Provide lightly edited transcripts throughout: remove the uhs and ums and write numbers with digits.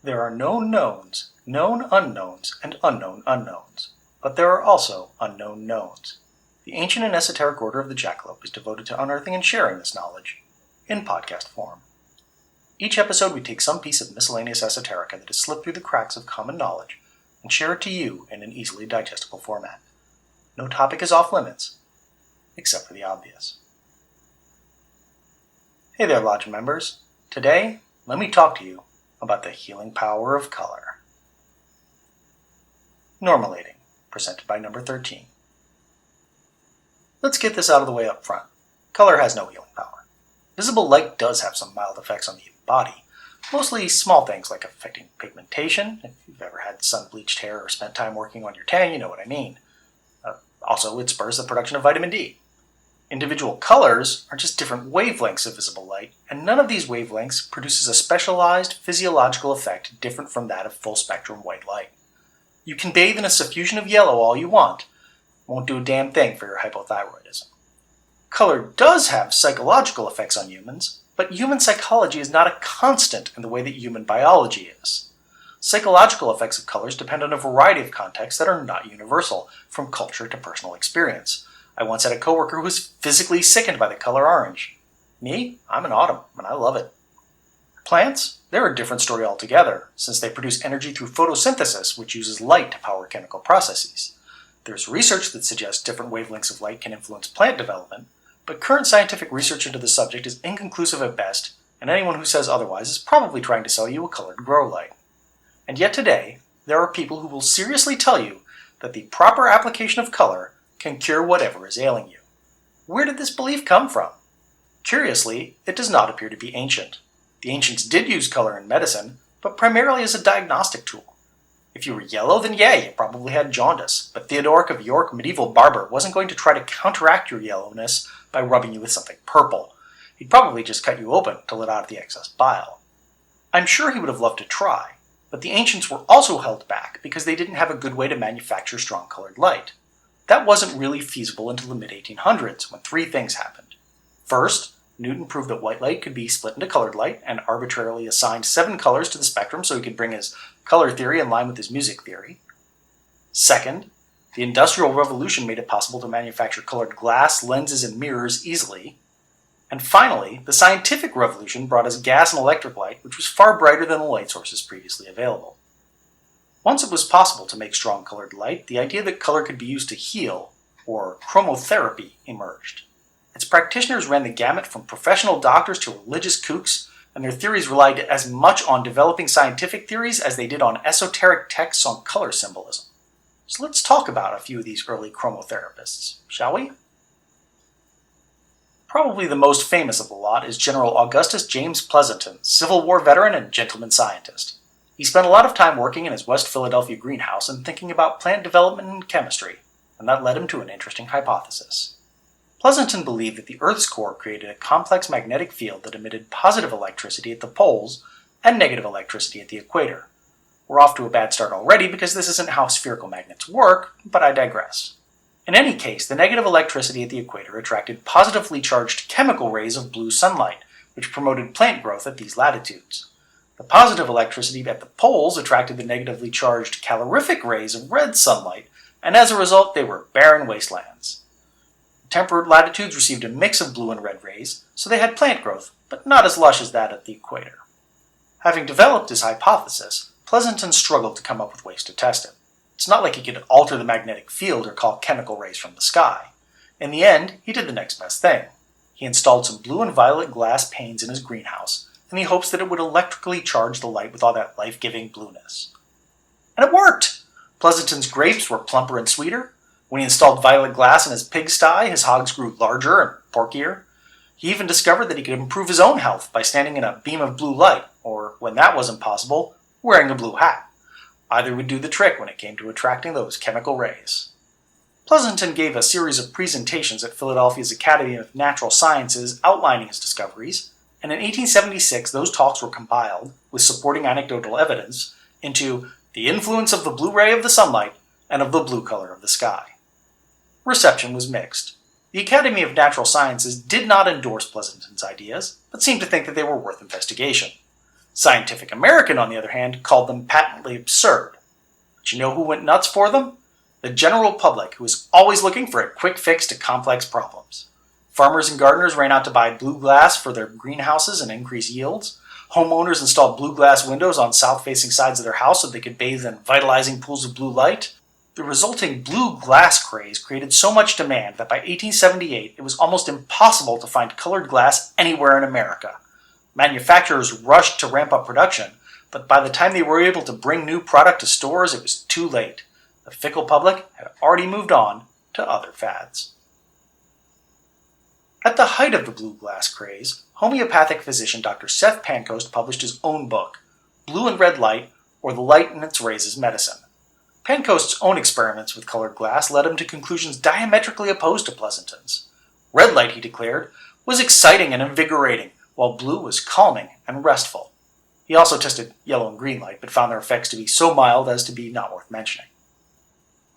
There are known knowns, known unknowns, and unknown unknowns. But there are also unknown knowns. The ancient and esoteric order of the Jackalope is devoted to unearthing and sharing this knowledge in podcast form. Each episode we take some piece of miscellaneous esoterica that has slipped through the cracks of common knowledge and share it to you in an easily digestible format. No topic is off limits, except for the obvious. Hey there, Lodge members. Today, let me talk to you about the healing power of color. Normalating, presented by number 13. Let's get this out of the way up front. Color has no healing power. Visible light does have some mild effects on the human body, mostly small things like affecting pigmentation. If you've ever had sun-bleached hair or spent time working on your tan, you know what I mean. Also, it spurs the production of vitamin D. Individual colors are just different wavelengths of visible light, and none of these wavelengths produces a specialized physiological effect different from that of full-spectrum white light. You can bathe in a suffusion of yellow all you want. It won't do a damn thing for your hypothyroidism. Color does have psychological effects on humans, but human psychology is not a constant in the way that human biology is. Psychological effects of colors depend on a variety of contexts that are not universal, from culture to personal experience. I once had a coworker who was physically sickened by the color orange. Me? I'm an autumn, and I love it. Plants? They're a different story altogether, since they produce energy through photosynthesis, which uses light to power chemical processes. There's research that suggests different wavelengths of light can influence plant development, but current scientific research into the subject is inconclusive at best, and anyone who says otherwise is probably trying to sell you a colored grow light. And yet today, there are people who will seriously tell you that the proper application of color can cure whatever is ailing you. Where did this belief come from? Curiously, it does not appear to be ancient. The ancients did use color in medicine, but primarily as a diagnostic tool. If you were yellow, then yeah, you probably had jaundice, but Theodoric of York, medieval barber, wasn't going to try to counteract your yellowness by rubbing you with something purple. He'd probably just cut you open to let out the excess bile. I'm sure he would have loved to try, but the ancients were also held back because they didn't have a good way to manufacture strong colored light. That wasn't really feasible until the mid-1800s, when three things happened. First, Newton proved that white light could be split into colored light and arbitrarily assigned 7 colors to the spectrum so he could bring his color theory in line with his music theory. Second, the Industrial Revolution made it possible to manufacture colored glass, lenses, and mirrors easily. And finally, the Scientific Revolution brought us gas and electric light, which was far brighter than the light sources previously available. Once it was possible to make strong colored light, the idea that color could be used to heal, or chromotherapy, emerged. Its practitioners ran the gamut from professional doctors to religious kooks, and their theories relied as much on developing scientific theories as they did on esoteric texts on color symbolism. So let's talk about a few of these early chromotherapists, shall we? Probably the most famous of the lot is General Augustus James Pleasanton, Civil War veteran and gentleman scientist. He spent a lot of time working in his West Philadelphia greenhouse and thinking about plant development and chemistry, and that led him to an interesting hypothesis. Pleasanton believed that the Earth's core created a complex magnetic field that emitted positive electricity at the poles and negative electricity at the equator. We're off to a bad start already because this isn't how spherical magnets work, but I digress. In any case, the negative electricity at the equator attracted positively charged chemical rays of blue sunlight, which promoted plant growth at these latitudes. The positive electricity at the poles attracted the negatively charged calorific rays of red sunlight, and as a result they were barren wastelands. The temperate latitudes received a mix of blue and red rays, so they had plant growth, but not as lush as that at the equator. Having developed his hypothesis, Pleasanton struggled to come up with ways to test it. It's not like he could alter the magnetic field or call chemical rays from the sky. In the end, he did the next best thing. He installed some blue and violet glass panes in his greenhouse, in the hopes that it would electrically charge the light with all that life-giving blueness. And it worked! Pleasanton's grapes were plumper and sweeter. When he installed violet glass in his pigsty, his hogs grew larger and porkier. He even discovered that he could improve his own health by standing in a beam of blue light, or, when that wasn't possible, wearing a blue hat. Either would do the trick when it came to attracting those chemical rays. Pleasanton gave a series of presentations at Philadelphia's Academy of Natural Sciences outlining his discoveries, and in 1876 those talks were compiled, with supporting anecdotal evidence, into The Influence of the Blue Ray of the Sunlight and of the Blue Color of the Sky. Reception was mixed. The Academy of Natural Sciences did not endorse Pleasanton's ideas, but seemed to think that they were worth investigation. Scientific American, on the other hand, called them patently absurd. But you know who went nuts for them? The general public, who was always looking for a quick fix to complex problems. Farmers and gardeners ran out to buy blue glass for their greenhouses and increase yields. Homeowners installed blue glass windows on south-facing sides of their house so they could bathe in vitalizing pools of blue light. The resulting blue glass craze created so much demand that by 1878 it was almost impossible to find colored glass anywhere in America. Manufacturers rushed to ramp up production, but by the time they were able to bring new product to stores, it was too late. The fickle public had already moved on to other fads. At the height of the blue glass craze, homeopathic physician Dr. Seth Pancoast published his own book, Blue and Red Light, or The Light and Its Rays as Medicine. Pancoast's own experiments with colored glass led him to conclusions diametrically opposed to Pleasanton's. Red light, he declared, was exciting and invigorating, while blue was calming and restful. He also tested yellow and green light, but found their effects to be so mild as to be not worth mentioning.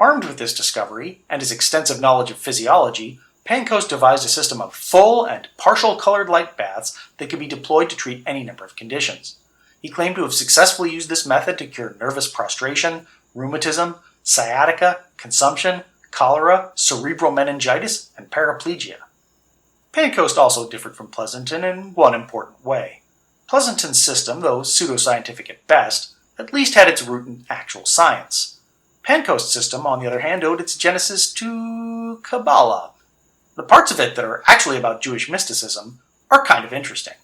Armed with this discovery, and his extensive knowledge of physiology, Pancoast devised a system of full and partial colored light baths that could be deployed to treat any number of conditions. He claimed to have successfully used this method to cure nervous prostration, rheumatism, sciatica, consumption, cholera, cerebral meningitis, and paraplegia. Pancoast also differed from Pleasanton in one important way. Pleasanton's system, though pseudoscientific at best, at least had its root in actual science. Pancoast's system, on the other hand, owed its genesis to Kabbalah. The parts of it that are actually about Jewish mysticism are kind of interesting.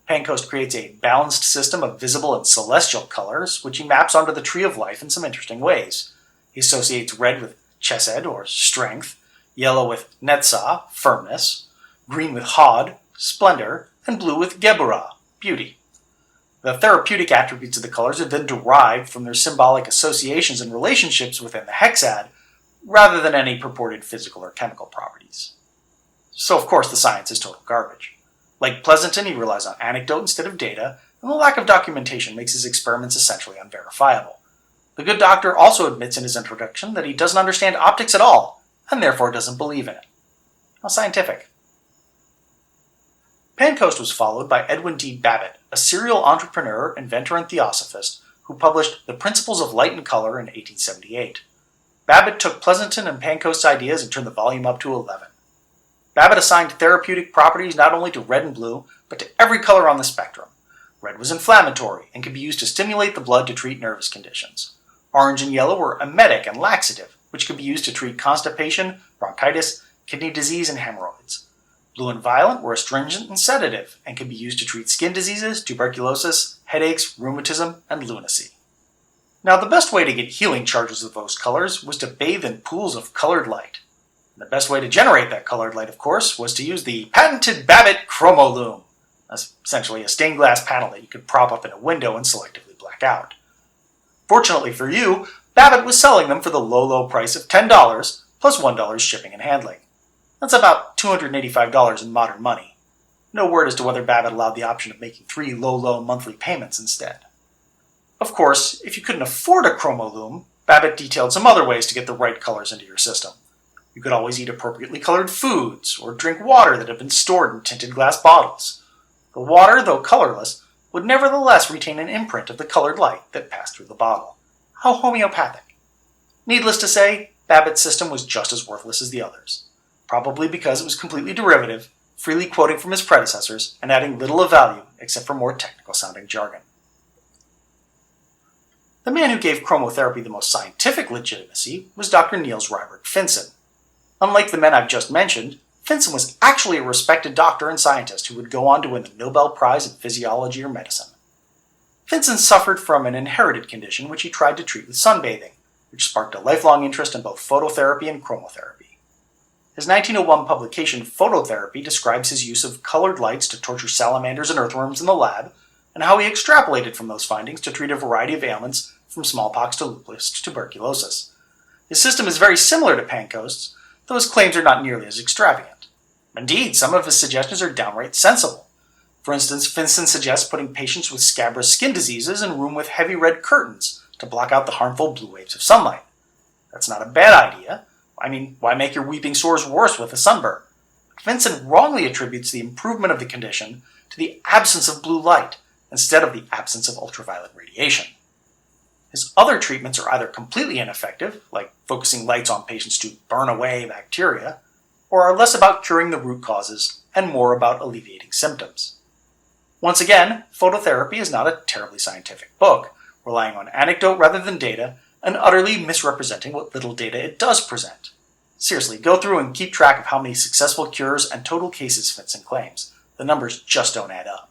Pancoast creates a balanced system of visible and celestial colors, which he maps onto the tree of life in some interesting ways. He associates red with chesed, or strength, yellow with netzah, firmness, green with hod, splendor, and blue with geburah, beauty. The therapeutic attributes of the colors are then derived from their symbolic associations and relationships within the hexad, rather than any purported physical or chemical properties. So, of course, the science is total garbage. Like Pleasanton, he relies on anecdote instead of data, and the lack of documentation makes his experiments essentially unverifiable. The good doctor also admits in his introduction that he doesn't understand optics at all, and therefore doesn't believe in it. How scientific. Pancoast was followed by Edwin D. Babbitt, a serial entrepreneur, inventor, and theosophist, who published The Principles of Light and Color in 1878. Babbitt took Pleasanton and Pancoast's ideas and turned the volume up to 11. Babbitt assigned therapeutic properties not only to red and blue, but to every color on the spectrum. Red was inflammatory and could be used to stimulate the blood to treat nervous conditions. Orange and yellow were emetic and laxative, which could be used to treat constipation, bronchitis, kidney disease, and hemorrhoids. Blue and violet were astringent and sedative, and could be used to treat skin diseases, tuberculosis, headaches, rheumatism, and lunacy. Now, the best way to get healing charges of those colors was to bathe in pools of colored light. The best way to generate that colored light, of course, was to use the patented Babbitt chromolume. That's essentially a stained glass panel that you could prop up in a window and selectively black out. Fortunately for you, Babbitt was selling them for the low price of $10 plus $1 shipping and handling. That's about $285 in modern money. No word as to whether Babbitt allowed the option of making 3 low monthly payments instead. Of course, if you couldn't afford a chromolume, Babbitt detailed some other ways to get the right colors into your system. You could always eat appropriately colored foods, or drink water that had been stored in tinted glass bottles. The water, though colorless, would nevertheless retain an imprint of the colored light that passed through the bottle. How homeopathic. Needless to say, Babbitt's system was just as worthless as the others. Probably because it was completely derivative, freely quoting from his predecessors, and adding little of value except for more technical-sounding jargon. The man who gave chromotherapy the most scientific legitimacy was Dr. Niels Ryberg Finsen. Unlike the men I've just mentioned, Finsen was actually a respected doctor and scientist who would go on to win the Nobel Prize in Physiology or Medicine. Finsen suffered from an inherited condition which he tried to treat with sunbathing, which sparked a lifelong interest in both phototherapy and chromotherapy. His 1901 publication, Phototherapy, describes his use of colored lights to torture salamanders and earthworms in the lab, and how he extrapolated from those findings to treat a variety of ailments from smallpox to lupus to tuberculosis. His system is very similar to Pancoast's, though his claims are not nearly as extravagant. Indeed, some of his suggestions are downright sensible. For instance, Finsen suggests putting patients with scabrous skin diseases in a room with heavy red curtains to block out the harmful blue waves of sunlight. That's not a bad idea. I mean, why make your weeping sores worse with a sunburn? Finsen wrongly attributes the improvement of the condition to the absence of blue light, instead of the absence of ultraviolet radiation. His other treatments are either completely ineffective, like focusing lights on patients to burn away bacteria, or are less about curing the root causes and more about alleviating symptoms. Once again, Phototherapy is not a terribly scientific book, relying on anecdote rather than data, and utterly misrepresenting what little data it does present. Seriously, go through and keep track of how many successful cures and total cases Vincent claims. The numbers just don't add up.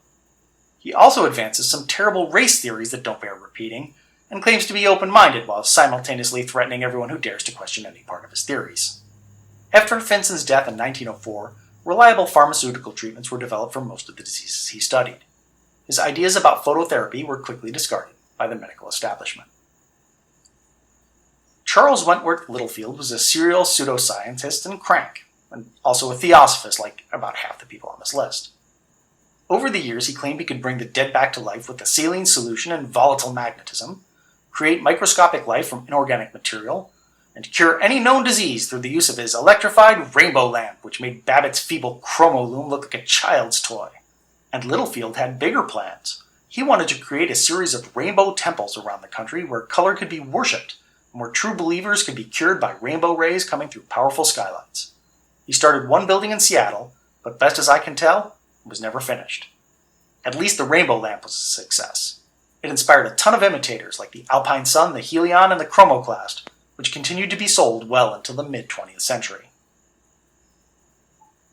He also advances some terrible race theories that don't bear repeating, and claims to be open-minded while simultaneously threatening everyone who dares to question any part of his theories. After Vincent's death in 1904, reliable pharmaceutical treatments were developed for most of the diseases he studied. His ideas about phototherapy were quickly discarded by the medical establishment. Charles Wentworth Littlefield was a serial pseudoscientist and crank, and also a theosophist like about half the people on this list. Over the years, he claimed he could bring the dead back to life with a saline solution and volatile magnetism, create microscopic life from inorganic material, and cure any known disease through the use of his electrified rainbow lamp, which made Babbitt's feeble chromolume look like a child's toy. And Littlefield had bigger plans. He wanted to create a series of rainbow temples around the country where color could be worshipped, and where true believers could be cured by rainbow rays coming through powerful skylights. He started one building in Seattle, but best as I can tell, it was never finished. At least the rainbow lamp was a success. It inspired a ton of imitators like the Alpine Sun, the Helion, and the Chromoclast, which continued to be sold well into the mid-20th century.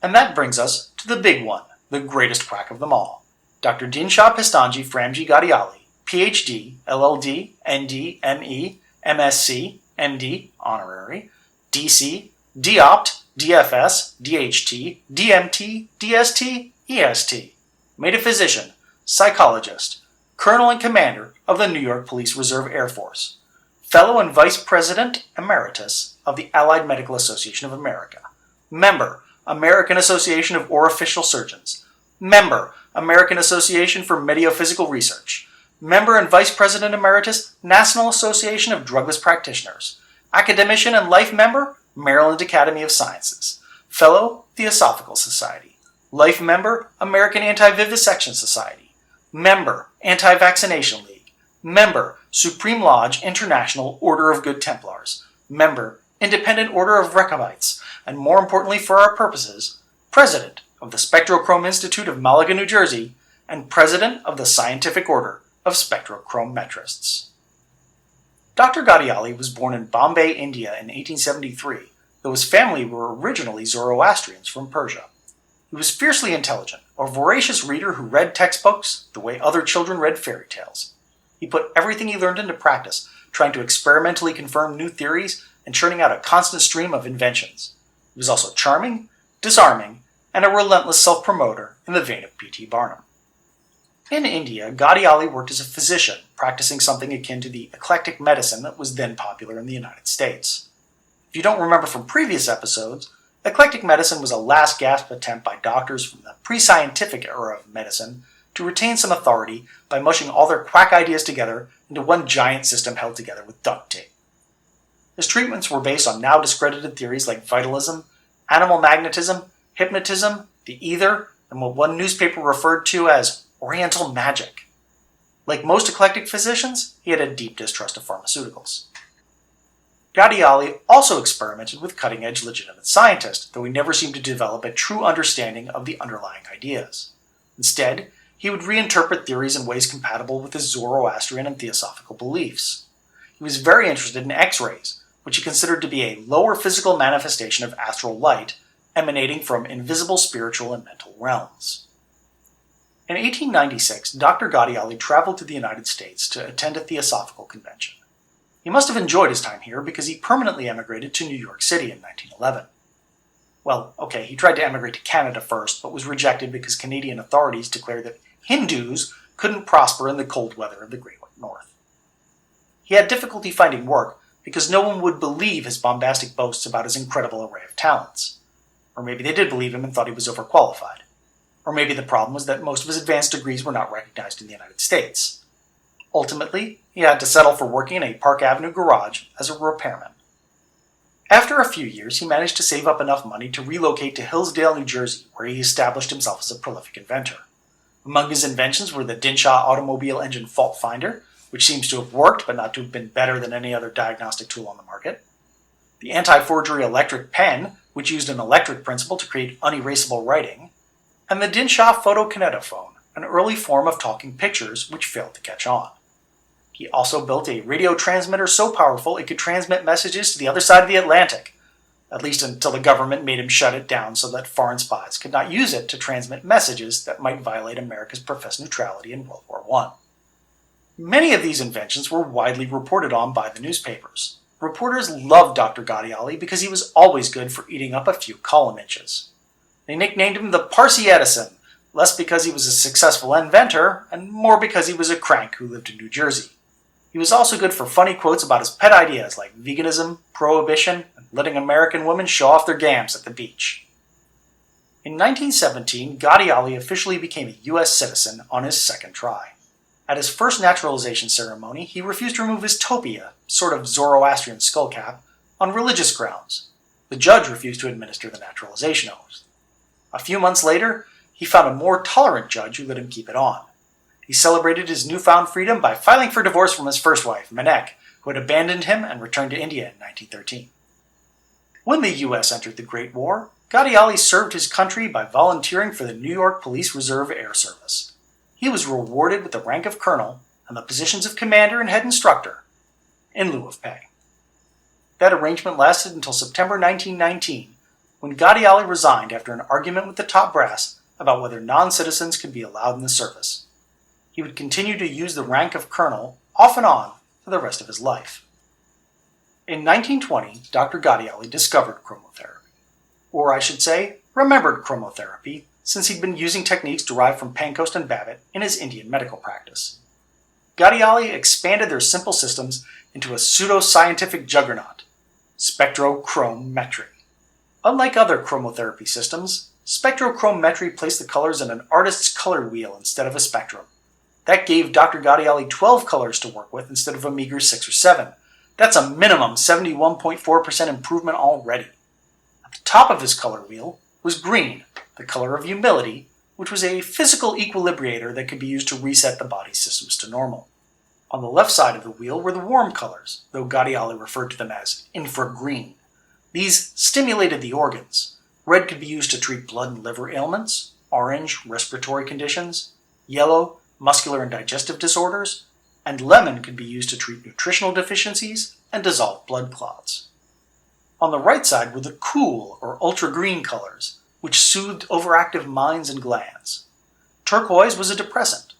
And that brings us to the big one, the greatest quack of them all, Dr. Dinshah Pistanji Framji Gadiali, Ph.D., LLD, ND, ME, MSc, MD, Honorary, DC, DOPT, DFS, DHT, DMT, DST, EST, metaphysician, psychologist, Colonel and Commander of the New York Police Reserve Air Force, Fellow and Vice President Emeritus of the Allied Medical Association of America, Member, American Association of Orificial Surgeons, Member, American Association for Mediophysical Research, Member and Vice President Emeritus, National Association of Drugless Practitioners, Academician and Life Member, Maryland Academy of Sciences, Fellow, Theosophical Society, Life Member, American Anti-Vivisection Society, Member, Anti-Vaccination League, Member, Supreme Lodge International Order of Good Templars, Member, Independent Order of Rechabites, and more importantly for our purposes, President of the Spectro-Chrome Institute of Malaga, New Jersey, and President of the Scientific Order of Spectro-Chrome Metrists. Dr. Gadiali was born in Bombay, India in 1873, though his family were originally Zoroastrians from Persia. He was fiercely intelligent, a voracious reader who read textbooks the way other children read fairy tales. He put everything he learned into practice, trying to experimentally confirm new theories and churning out a constant stream of inventions. He was also charming, disarming, and a relentless self-promoter in the vein of P.T. Barnum. In India, Gadiali worked as a physician, practicing something akin to the eclectic medicine that was then popular in the United States. If you don't remember from previous episodes, eclectic medicine was a last-gasp attempt by doctors from the pre-scientific era of medicine to retain some authority by mushing all their quack ideas together into one giant system held together with duct tape. His treatments were based on now discredited theories like vitalism, animal magnetism, hypnotism, the ether, and what one newspaper referred to as Oriental magic. Like most eclectic physicians, he had a deep distrust of pharmaceuticals. Gadiali also experimented with cutting-edge legitimate scientists, though he never seemed to develop a true understanding of the underlying ideas. Instead, he would reinterpret theories in ways compatible with his Zoroastrian and theosophical beliefs. He was very interested in X-rays, which he considered to be a lower physical manifestation of astral light emanating from invisible spiritual and mental realms. In 1896, Dr. Gadiali traveled to the United States to attend a theosophical convention. He must have enjoyed his time here because he permanently emigrated to New York City in 1911. Well, okay, he tried to emigrate to Canada first, but was rejected because Canadian authorities declared that Hindus couldn't prosper in the cold weather of the Great White North. He had difficulty finding work because no one would believe his bombastic boasts about his incredible array of talents. Or maybe they did believe him and thought he was overqualified. Or maybe the problem was that most of his advanced degrees were not recognized in the United States. Ultimately, he had to settle for working in a Park Avenue garage as a repairman. After a few years, he managed to save up enough money to relocate to Hillsdale, New Jersey, where he established himself as a prolific inventor. Among his inventions were the Dinshah automobile engine fault finder, which seems to have worked but not to have been better than any other diagnostic tool on the market. The anti-forgery electric pen, which used an electric principle to create unerasable writing. And the Dinshah photokinetophone, an early form of talking pictures which failed to catch on. He also built a radio transmitter so powerful it could transmit messages to the other side of the Atlantic, at least until the government made him shut it down so that foreign spies could not use it to transmit messages that might violate America's professed neutrality in World War I. Many of these inventions were widely reported on by the newspapers. Reporters loved Dr. Gattiali because he was always good for eating up a few column inches. They nicknamed him the Parsi Edison, less because he was a successful inventor, and more because he was a crank who lived in New Jersey. He was also good for funny quotes about his pet ideas like veganism, prohibition, and letting American women show off their gams at the beach. In 1917, Gattiali officially became a U.S. citizen on his second try. At his first naturalization ceremony, he refused to remove his topia, sort of Zoroastrian skullcap, on religious grounds. The judge refused to administer the naturalization oath. A few months later, he found a more tolerant judge who let him keep it on. He celebrated his newfound freedom by filing for divorce from his first wife, Manek, who had abandoned him and returned to India in 1913. When the U.S. entered the Great War, Gattiali served his country by volunteering for the New York Police Reserve Air Service. He was rewarded with the rank of colonel and the positions of commander and head instructor, in lieu of pay. That arrangement lasted until September 1919, when Gattiali resigned after an argument with the top brass about whether non-citizens could be allowed in the service. He would continue to use the rank of colonel, off and on, for the rest of his life. In 1920, Dr. Gattiali discovered chromotherapy. Or I should say, remembered chromotherapy, since he'd been using techniques derived from Pancoast and Babbitt in his Indian medical practice. Gattiali expanded their simple systems into a pseudo-scientific juggernaut, Spectro-Chrome Metry. Unlike other chromotherapy systems, Spectro-Chrome Metry placed the colors in an artist's color wheel instead of a spectrum. That gave Dr. Gattiali 12 colors to work with instead of a meager 6 or 7. That's a minimum 71.4% improvement already. At the top of his color wheel was green, the color of humility, which was a physical equilibrator that could be used to reset the body's systems to normal. On the left side of the wheel were the warm colors, though Gattiali referred to them as infragreen. These stimulated the organs. Red could be used to treat blood and liver ailments, orange, respiratory conditions, yellow, muscular and digestive disorders, and lemon could be used to treat nutritional deficiencies and dissolve blood clots. On the right side were the cool or ultra-green colors, which soothed overactive minds and glands. Turquoise was a depressant.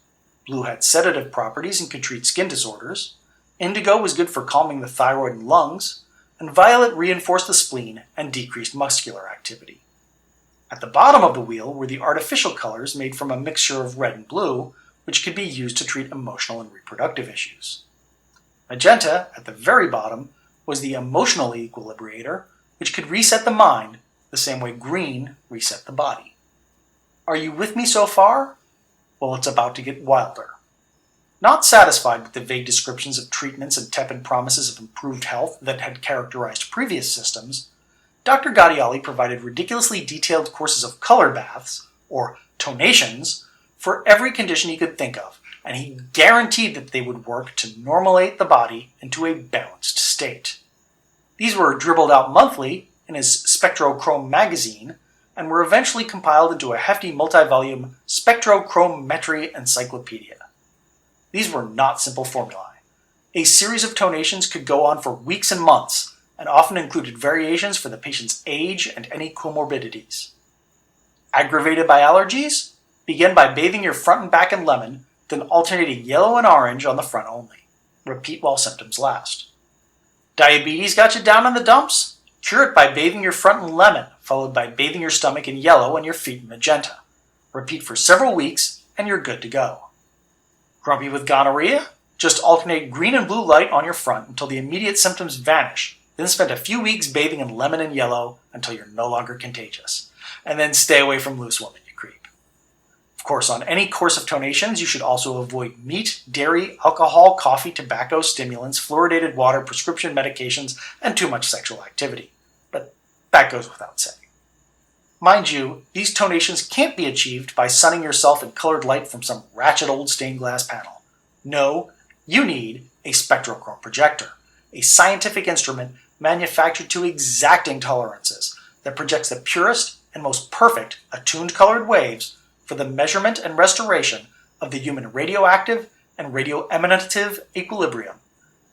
Blue had sedative properties and could treat skin disorders. Indigo was good for calming the thyroid and lungs, and violet reinforced the spleen and decreased muscular activity. At the bottom of the wheel were the artificial colors made from a mixture of red and blue, which could be used to treat emotional and reproductive issues. Magenta, at the very bottom, was the emotional equilibrator, which could reset the mind the same way green reset the body. Are you with me so far? Well, it's about to get wilder. Not satisfied with the vague descriptions of treatments and tepid promises of improved health that had characterized previous systems, Dr. Gattiali provided ridiculously detailed courses of color baths, or tonations, for every condition he could think of, and he guaranteed that they would work to normalate the body into a balanced state. These were dribbled out monthly in his Spectro-Chrome magazine, and were eventually compiled into a hefty multi-volume Spectro-Chrome Metry encyclopedia. These were not simple formulae. A series of tonations could go on for weeks and months, and often included variations for the patient's age and any comorbidities. Aggravated by allergies? Begin by bathing your front and back in lemon, then alternating yellow and orange on the front only. Repeat while symptoms last. Diabetes got you down in the dumps? Cure it by bathing your front in lemon, followed by bathing your stomach in yellow and your feet in magenta. Repeat for several weeks, and you're good to go. Grumpy with gonorrhea? Just alternate green and blue light on your front until the immediate symptoms vanish, then spend a few weeks bathing in lemon and yellow until you're no longer contagious. And then stay away from loose women, you creep. Of course, on any course of tonations, you should also avoid meat, dairy, alcohol, coffee, tobacco, stimulants, fluoridated water, prescription medications, and too much sexual activity. But that goes without saying. Mind you, these tonations can't be achieved by sunning yourself in colored light from some ratchet old stained glass panel. No, you need a spectrochrome projector, a scientific instrument manufactured to exacting tolerances that projects the purest and most perfect attuned colored waves for the measurement and restoration of the human radioactive and radioemanative equilibrium.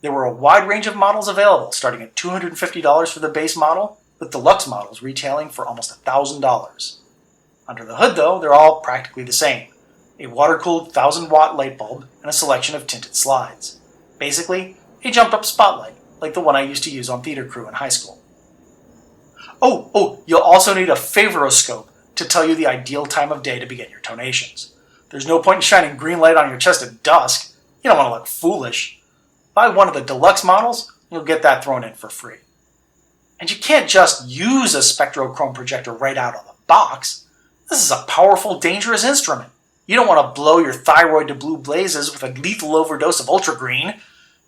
There were a wide range of models available, starting at $250 for the base model, with deluxe models retailing for almost $1,000. Under the hood, though, they're all practically the same. A water-cooled 1,000-watt light bulb and a selection of tinted slides. Basically, a jumped-up spotlight, like the one I used to use on theater crew in high school. Oh, you'll also need a favoroscope to tell you the ideal time of day to begin your tonations. There's no point in shining green light on your chest at dusk. You don't want to look foolish. Buy one of the deluxe models, you'll get that thrown in for free. And you can't just use a Spectro-Chrome projector right out of the box. This is a powerful, dangerous instrument. You don't want to blow your thyroid to blue blazes with a lethal overdose of ultragreen.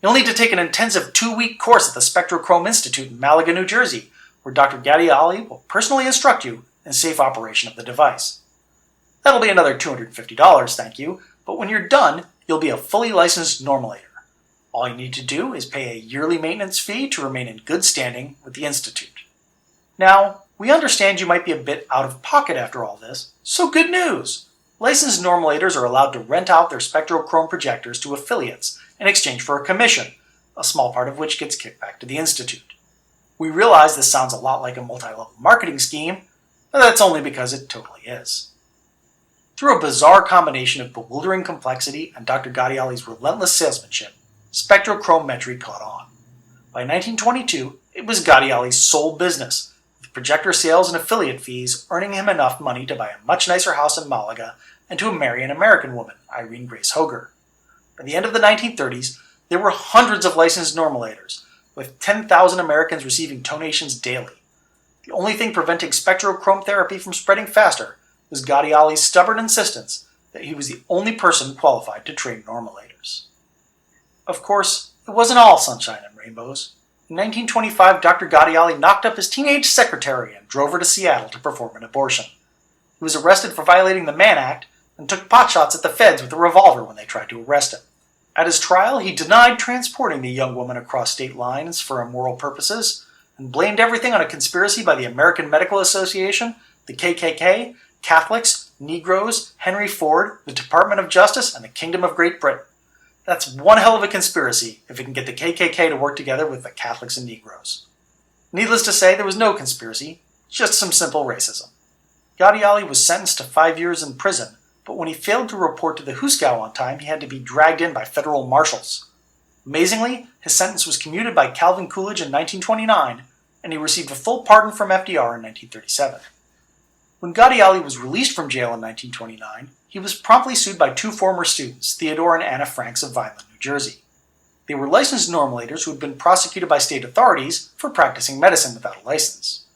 You'll need to take an intensive 2-week course at the Spectro-Chrome Institute in Malaga, New Jersey, where Dr. Gadiali will personally instruct you in safe operation of the device. That'll be another $250, thank you, but when you're done, you'll be a fully licensed normalator. All you need to do is pay a yearly maintenance fee to remain in good standing with the Institute. Now, we understand you might be a bit out of pocket after all this, so good news! Licensed normalitors are allowed to rent out their Spectro-Chrome projectors to affiliates in exchange for a commission, a small part of which gets kicked back to the Institute. We realize this sounds a lot like a multi-level marketing scheme, but that's only because it totally is. Through a bizarre combination of bewildering complexity and Dr. Gadiali's relentless salesmanship, Spectro-Chrome Metry caught on. By 1922, it was Gadiali's sole business, with projector sales and affiliate fees earning him enough money to buy a much nicer house in Malaga and to marry an American woman, Irene Grace Hoger. By the end of the 1930s, there were hundreds of licensed normalitors, with 10,000 Americans receiving tonations daily. The only thing preventing Spectro-Chrome therapy from spreading faster was Gadiali's stubborn insistence that he was the only person qualified to train normalitors. Of course, it wasn't all sunshine and rainbows. In 1925, Dr. Gadiali knocked up his teenage secretary and drove her to Seattle to perform an abortion. He was arrested for violating the Mann Act and took potshots at the feds with a revolver when they tried to arrest him. At his trial, he denied transporting the young woman across state lines for immoral purposes and blamed everything on a conspiracy by the American Medical Association, the KKK, Catholics, Negroes, Henry Ford, the Department of Justice, and the Kingdom of Great Britain. That's one hell of a conspiracy if it can get the KKK to work together with the Catholics and Negroes. Needless to say, there was no conspiracy, just some simple racism. Gadiali was sentenced to 5 years in prison, but when he failed to report to the Huskow on time, he had to be dragged in by federal marshals. Amazingly, his sentence was commuted by Calvin Coolidge in 1929, and he received a full pardon from FDR in 1937. When Gadiali was released from jail in 1929, he was promptly sued by 2 former students, Theodore and Anna Franks of Vineland, New Jersey. They were licensed normalitors who had been prosecuted by state authorities for practicing medicine without a license.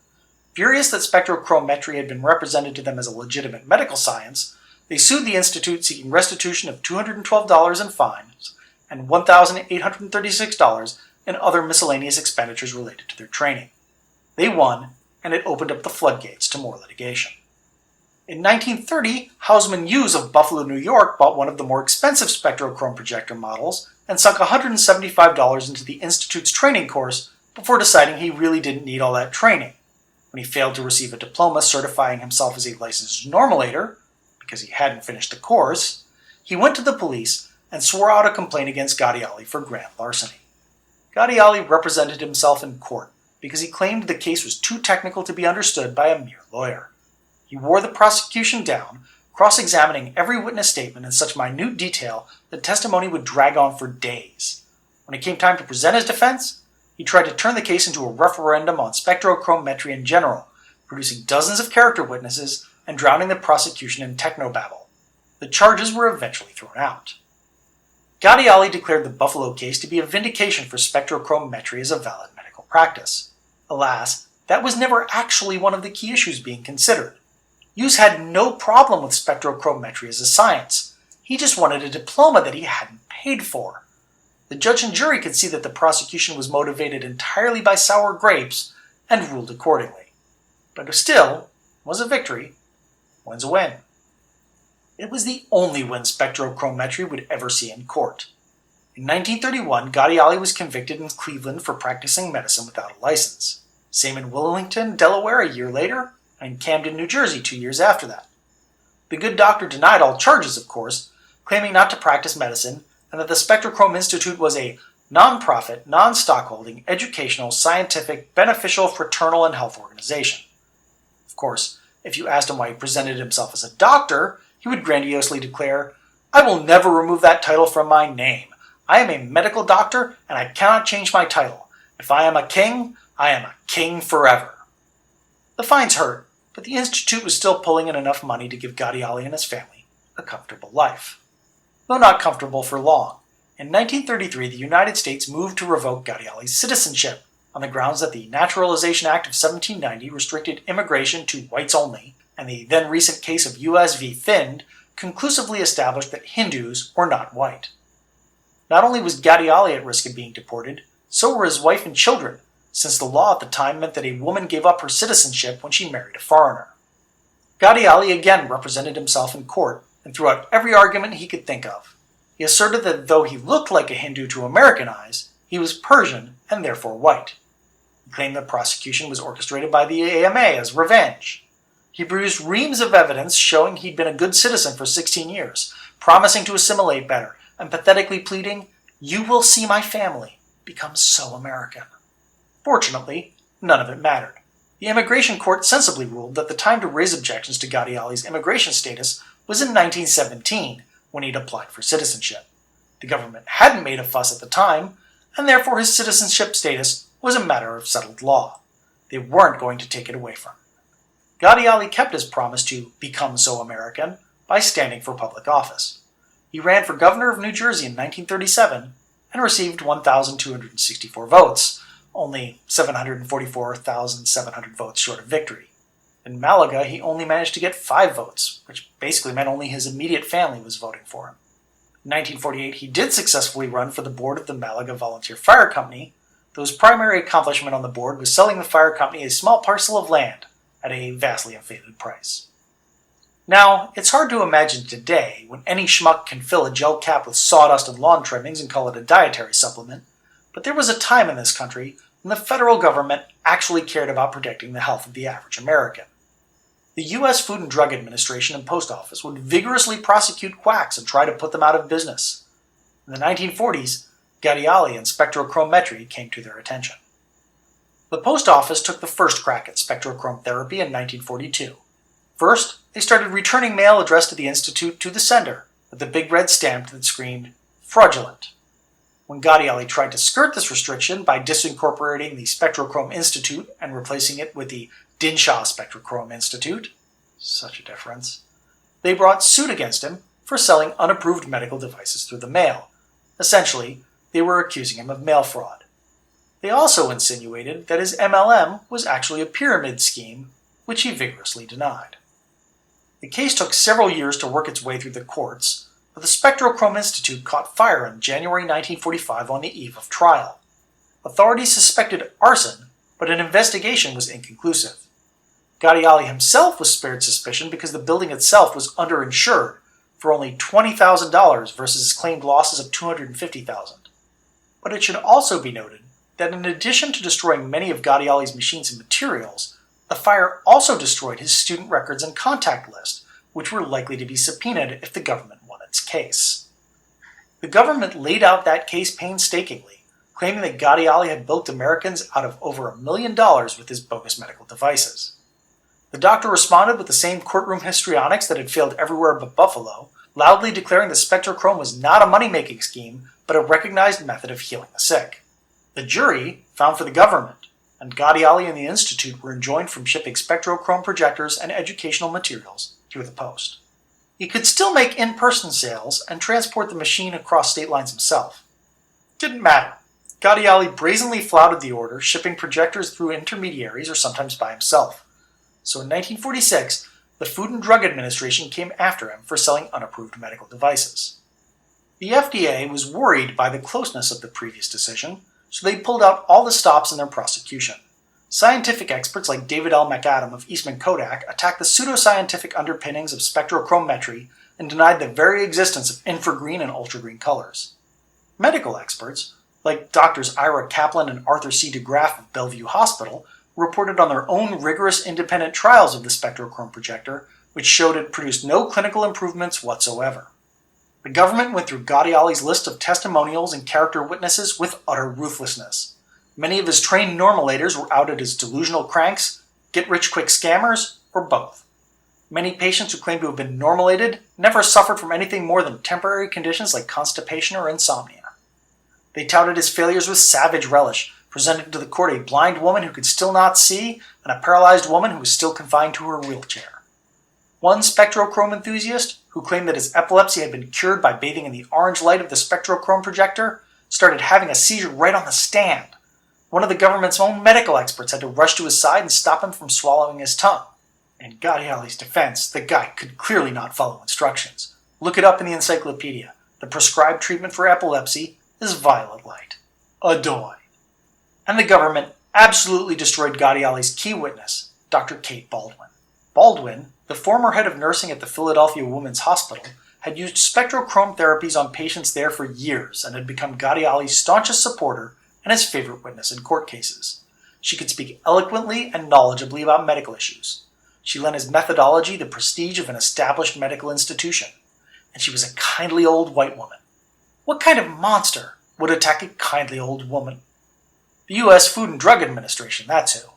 Furious that Spectro-Chrome Metry had been represented to them as a legitimate medical science, they sued the Institute seeking restitution of $212 in fines and $1,836 in other miscellaneous expenditures related to their training. They won, and it opened up the floodgates to more litigation. In 1930, Hausman Hughes of Buffalo, New York bought one of the more expensive Spectro-Chrome projector models and sunk $175 into the Institute's training course before deciding he really didn't need all that training. When he failed to receive a diploma certifying himself as a licensed normalator, because he hadn't finished the course, he went to the police and swore out a complaint against Gadiali for grand larceny. Gadiali represented himself in court because he claimed the case was too technical to be understood by a mere lawyer. He wore the prosecution down, cross-examining every witness statement in such minute detail that testimony would drag on for days. When it came time to present his defense, he tried to turn the case into a referendum on Spectro-Chrome Metry in general, producing dozens of character witnesses and drowning the prosecution in technobabble. The charges were eventually thrown out. Gadiali declared the Buffalo case to be a vindication for Spectro-Chrome Metry as a valid medical practice. Alas, that was never actually one of the key issues being considered. Hughes had no problem with Spectro-Chrome Metry as a science. He just wanted a diploma that he hadn't paid for. The judge and jury could see that the prosecution was motivated entirely by sour grapes and ruled accordingly. But still, was a victory. Win's a win. It was the only win Spectro-Chrome Metry would ever see in court. In 1931, Gattiali was convicted in Cleveland for practicing medicine without a license. Same in Wilmington, Delaware a year later, and in Camden, New Jersey 2 years after that. The good doctor denied all charges, of course, claiming not to practice medicine and that the Spectro-Chrome Institute was a non-profit, non-stockholding, educational, scientific, beneficial, fraternal, and health organization. Of course, if you asked him why he presented himself as a doctor, he would grandiosely declare, "I will never remove that title from my name. I am a medical doctor, and I cannot change my title. If I am a king, I am a king forever." The fines hurt, but the Institute was still pulling in enough money to give Gattiali and his family a comfortable life. Though not comfortable for long, in 1933 the United States moved to revoke Gattiali's citizenship on the grounds that the Naturalization Act of 1790 restricted immigration to whites only, and the then recent case of U.S. v. Thind conclusively established that Hindus were not white. Not only was Gattiali at risk of being deported, so were his wife and children, since the law at the time meant that a woman gave up her citizenship when she married a foreigner. Gattiali again represented himself in court and threw out every argument he could think of. He asserted that though he looked like a Hindu to American eyes, he was Persian and therefore white. He claimed the prosecution was orchestrated by the AMA as revenge. He produced reams of evidence showing he'd been a good citizen for 16 years, promising to assimilate better, and pathetically pleading, "You will see my family become so American." Fortunately, none of it mattered. The immigration court sensibly ruled that the time to raise objections to Gattiali's immigration status was in 1917, when he'd applied for citizenship. The government hadn't made a fuss at the time, and therefore his citizenship status was a matter of settled law. They weren't going to take it away from him. Gattiali kept his promise to become so American by standing for public office. He ran for governor of New Jersey in 1937 and received 1,264 votes, only 744,700 votes short of victory. In Malaga, he only managed to get 5 votes, which basically meant only his immediate family was voting for him. In 1948, he did successfully run for the board of the Malaga Volunteer Fire Company, though his primary accomplishment on the board was selling the fire company a small parcel of land at a vastly inflated price. Now, it's hard to imagine today when any schmuck can fill a gel cap with sawdust and lawn trimmings and call it a dietary supplement, but there was a time in this country when the federal government actually cared about protecting the health of the average American. The U.S. Food and Drug Administration and Post Office would vigorously prosecute quacks and try to put them out of business. In the 1940s, Gattiali and Spectro-Chrome Metry came to their attention. The Post Office took the first crack at Spectro-Chrome therapy in 1942. First, they started returning mail addressed to the Institute to the sender with a big red stamp that screamed, "Fraudulent." When Gattiali tried to skirt this restriction by disincorporating the Spectro-Chrome Institute and replacing it with the Dinshah Spectro-Chrome Institute, such a difference, they brought suit against him for selling unapproved medical devices through the mail. Essentially, they were accusing him of mail fraud. They also insinuated that his MLM was actually a pyramid scheme, which he vigorously denied. The case took several years to work its way through the courts, but the Spectro-Chrome Institute caught fire in January 1945 on the eve of trial. Authorities suspected arson, but an investigation was inconclusive. Gattiali himself was spared suspicion because the building itself was underinsured for only $20,000 versus his claimed losses of $250,000. But it should also be noted that in addition to destroying many of Gattiali's machines and materials, the fire also destroyed his student records and contact list, which were likely to be subpoenaed if the government won its case. The government laid out that case painstakingly, claiming that Gattiali had bilked Americans out of over $1 million with his bogus medical devices. The doctor responded with the same courtroom histrionics that had failed everywhere but Buffalo, loudly declaring that Spectro-Chrome was not a money-making scheme, but a recognized method of healing the sick. The jury found for the government, and Gattiali and the Institute were enjoined from shipping Spectro-Chrome projectors and educational materials through the post. He could still make in-person sales and transport the machine across state lines himself. Didn't matter. Gattiali brazenly flouted the order, shipping projectors through intermediaries or sometimes by himself. So in 1946, the Food and Drug Administration came after him for selling unapproved medical devices. The FDA was worried by the closeness of the previous decision, so they pulled out all the stops in their prosecution. Scientific experts like David L. McAdam of Eastman Kodak attacked the pseudoscientific underpinnings of Spectro-Chrome Metry and denied the very existence of infragreen and ultragreen colors. Medical experts, like Drs. Ira Kaplan and Arthur C. DeGraff of Bellevue Hospital, reported on their own rigorous independent trials of the Spectro-Chrome projector, which showed it produced no clinical improvements whatsoever. The government went through Gaudiali's list of testimonials and character witnesses with utter ruthlessness. Many of his trained normalators were outed as delusional cranks, get-rich-quick scammers, or both. Many patients who claimed to have been normalated never suffered from anything more than temporary conditions like constipation or insomnia. They touted his failures with savage relish, presenting to the court a blind woman who could still not see and a paralyzed woman who was still confined to her wheelchair. One Spectro-Chrome enthusiast, who claimed that his epilepsy had been cured by bathing in the orange light of the Spectro-Chrome projector, started having a seizure right on the stand. One of the government's own medical experts had to rush to his side and stop him from swallowing his tongue. In Gaudiali's defense, the guy could clearly not follow instructions. Look it up in the encyclopedia. The prescribed treatment for epilepsy is violet light. Adoy. And the government absolutely destroyed Gaudiali's key witness, Dr. Kate Baldwin. Baldwin, the former head of nursing at the Philadelphia Women's Hospital, had used Spectro-Chrome therapies on patients there for years and had become Gaudiali's staunchest supporter and his favorite witness in court cases. She could speak eloquently and knowledgeably about medical issues. She lent his methodology the prestige of an established medical institution. And she was a kindly old white woman. What kind of monster would attack a kindly old woman? The U.S. Food and Drug Administration, that's who.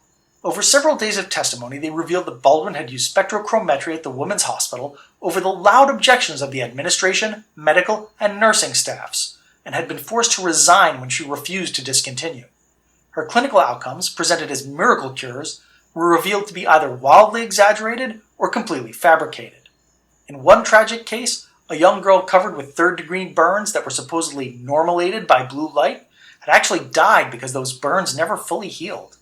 Over several days of testimony, they revealed that Baldwin had used Spectro-Chrome Metry at the women's hospital over the loud objections of the administration, medical, and nursing staffs, and had been forced to resign when she refused to discontinue. Her clinical outcomes, presented as miracle cures, were revealed to be either wildly exaggerated or completely fabricated. In one tragic case, a young girl covered with third-degree burns that were supposedly normalated by blue light had actually died because those burns never fully healed.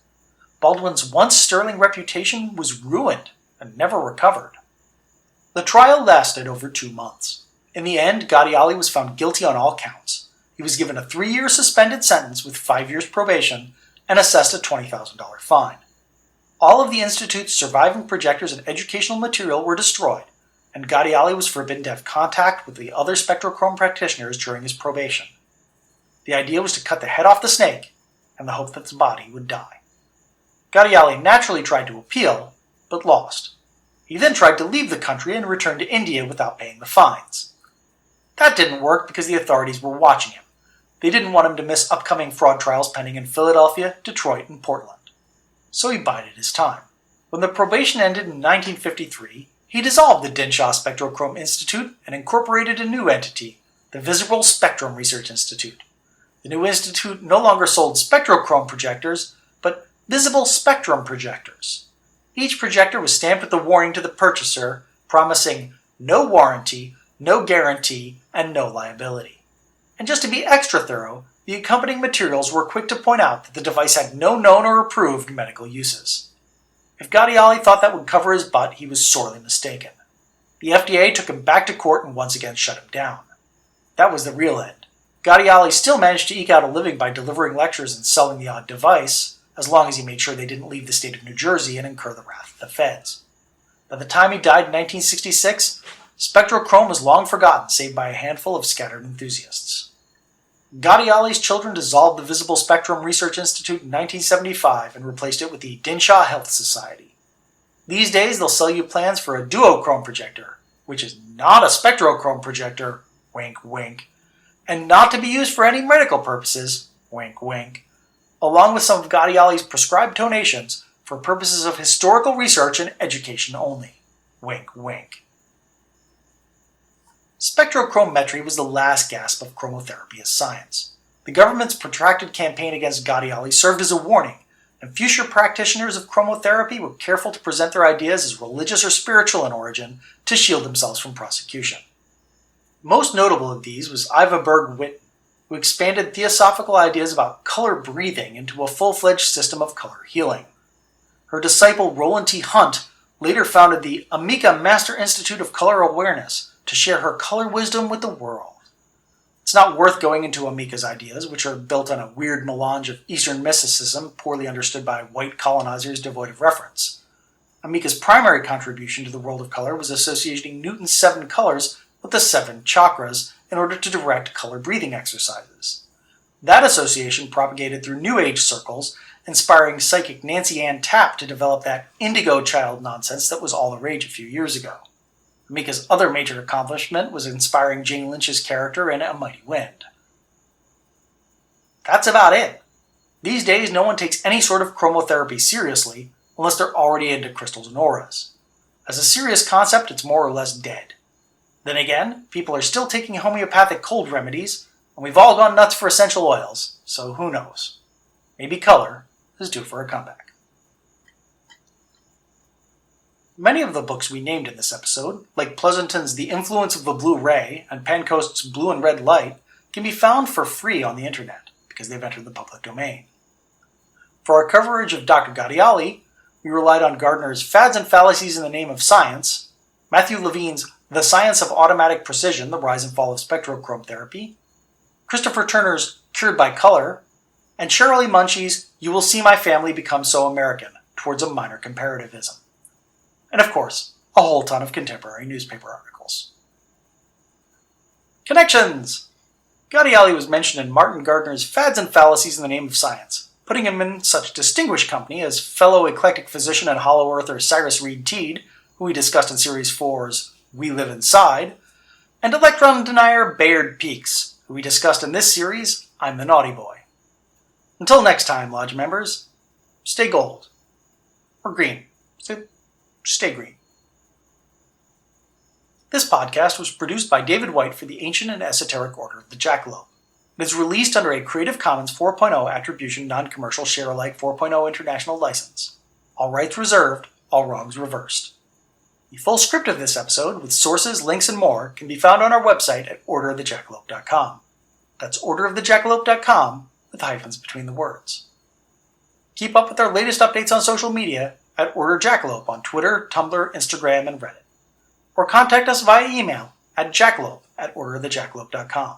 Baldwin's once sterling reputation was ruined and never recovered. The trial lasted over 2 months. In the end, Gaudiali was found guilty on all counts. He was given a 3-year suspended sentence with 5 years probation and assessed a $20,000 fine. All of the Institute's surviving projectors and educational material were destroyed, and Gaudiali was forbidden to have contact with the other Spectro-Chrome practitioners during his probation. The idea was to cut the head off the snake and the hope that the body would die. Gaudiali naturally tried to appeal, but lost. He then tried to leave the country and return to India without paying the fines. That didn't work because the authorities were watching him. They didn't want him to miss upcoming fraud trials pending in Philadelphia, Detroit, and Portland. So he bided his time. When the probation ended in 1953, he dissolved the Dinshah Spectro-Chrome Institute and incorporated a new entity, the Visible Spectrum Research Institute. The new institute no longer sold Spectro-Chrome projectors, but visible spectrum projectors. Each projector was stamped with a warning to the purchaser, promising no warranty, no guarantee, and no liability. And just to be extra thorough, the accompanying materials were quick to point out that the device had no known or approved medical uses. If Gaudiali thought that would cover his butt, he was sorely mistaken. The FDA took him back to court and once again shut him down. That was the real end. Gaudiali still managed to eke out a living by delivering lectures and selling the odd device, as long as he made sure they didn't leave the state of New Jersey and incur the wrath of the feds. By the time he died in 1966, Spectro-Chrome was long forgotten save by a handful of scattered enthusiasts. Gaudiali's children dissolved the Visible Spectrum Research Institute in 1975 and replaced it with the Dinshah Health Society. These days they'll sell you plans for a duochrome projector, which is not a Spectro-Chrome projector, wink wink, and not to be used for any medical purposes, wink wink, along with some of Gaudiali's prescribed tonations for purposes of historical research and education only. Wink, wink. Spectro-Chrome Metry was the last gasp of chromotherapy as science. The government's protracted campaign against Gaudiali served as a warning, and future practitioners of chromotherapy were careful to present their ideas as religious or spiritual in origin to shield themselves from prosecution. Most notable of these was Iva Berg-Whitten, who expanded theosophical ideas about color breathing into a full-fledged system of color healing. Her disciple Roland T. Hunt later founded the Amica Master Institute of Color Awareness to share her color wisdom with the world. It's not worth going into Amika's ideas, which are built on a weird melange of Eastern mysticism poorly understood by white colonizers devoid of reference. Amika's primary contribution to the world of color was associating Newton's 7 colors with the 7 chakras in order to direct color breathing exercises. That association propagated through New Age circles, inspiring psychic Nancy Ann Tapp to develop that indigo child nonsense that was all the rage a few years ago. Amika's other major accomplishment was inspiring Jane Lynch's character in A Mighty Wind. That's about it. These days, no one takes any sort of chromotherapy seriously unless they're already into crystals and auras. As a serious concept, it's more or less dead. Then again, people are still taking homeopathic cold remedies, and we've all gone nuts for essential oils, so who knows? Maybe color is due for a comeback. Many of the books we named in this episode, like Pleasanton's The Influence of the Blue Ray and Pancoast's Blue and Red Light, can be found for free on the internet because they've entered the public domain. For our coverage of Dr. Gadiali, we relied on Gardner's Fads and Fallacies in the Name of Science, Matthew Levine's The Science of Automatic Precision, The Rise and Fall of Spectro-Chrome Metry, Christopher Turner's Cured by Color, and Shirley Munchie's You Will See My Family Become So American, Towards a Minor Comparativism. And of course, a whole ton of contemporary newspaper articles. Connections! Gadiali was mentioned in Martin Gardner's Fads and Fallacies in the Name of Science, putting him in such distinguished company as fellow eclectic physician and hollow earther Cyrus Reed Teed, who we discussed in Series 4's We Live Inside, and electron denier Bayard Peaks, who we discussed in this series, I'm the Naughty Boy. Until next time, Lodge members, stay gold. Or green. Stay green. This podcast was produced by David White for the Ancient and Esoteric Order of the Jackalope. It is released under a Creative Commons 4.0 Attribution Non-Commercial Share-alike 4.0 International License. All rights reserved, all wrongs reversed. The full script of this episode, with sources, links, and more, can be found on our website at orderofthejackalope.com. That's orderofthejackalope.com with hyphens between the words. Keep up with our latest updates on social media at Order Jackalope on Twitter, Tumblr, Instagram, and Reddit. Or contact us via email at jackalope@orderofthejackalope.com.